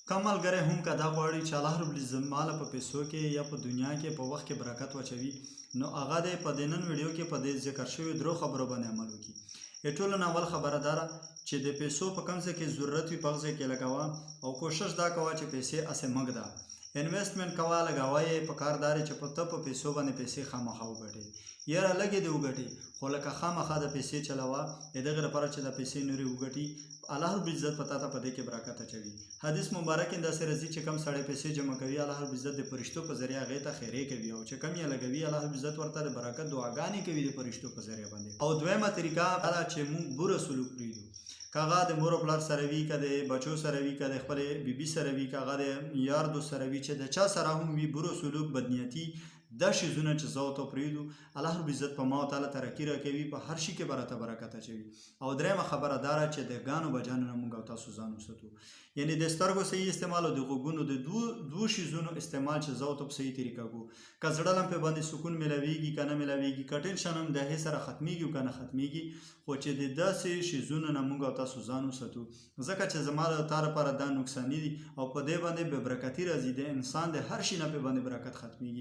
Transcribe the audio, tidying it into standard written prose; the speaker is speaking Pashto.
کم ملګری هم که دا غواړي چې الله رب العزت ماله په پیسو کې یا په دنیا کې په وخت کې برکت واچوي، نو هغه دی په دې نن ویډیو کې په دې ذکر شوي درو خبرو باندې عمل وکړي. ټولو نه اول خبره دا ده چې د پیسو په کوم ځای کې ضرورت وي په هغه ځای کې لګوه، او کوشش دا کوه چې پیسې هسې مه ږده. انویسټمنټ کوه، لګوه یې، په کار دا دی چې په ته په پیسو باندې پیسې خامخا وګټې. یاره لږې دې وګټې، خو لکه خامخا د پیسې چلوه د دغې لپاره چې د پیسې نورې وګټي. الله رب العزت په تا ته په دې کې برکت اچوي. حدیث مبارک کې داسې راځي چې کم سړی پیسې جمع کوي، الله رب العزت د فرشتو په ذریعه هغې ته خیرې کوي، او چې کم یې لګوي الله رب العزت ورته د برکت دعاګانې کوي د فرشتو په ذریعه باندې. او دویمه طریقه دا ده چې موږ بوره سلوک پرېږدو، که هغه د مور او پلار سره وي، که د بچو سره وي، که د خپلې بیبي سره وي، که هغه د یار دوست سره وي، چې د چا سره هم وي بوره سلوک، بدنیتي، دا شیزونه چې زه ورته پرېږدو، الله رب العزت په ما او تعالی ترقي راکوي، په هر شي کې به راته برکت اچوي. او درېیمه خبره دا ده چې د ګانو بجانو نه موږ او تاسو ځان وساتو، یعنې د سترګو صحیح استعمال او د غوږونو د دوو شیزونو استعمال چې زه ورته په صحیح طریقه کوو. که زړه لم پې باندې سکون میلاویږي که نه میلاویږي، که ټینشن هم د هغې سره ختمیږي او که نه ختمیږي، خو چې د داسې شیزونو نه موږ او تاسو ځان وساتو، ځکه چې زما د تا لپاره دا نقصاني دي او په دې باندې بې برکتي راځي، د انسان د هر شي نه پې باندې برکت ختمیږي.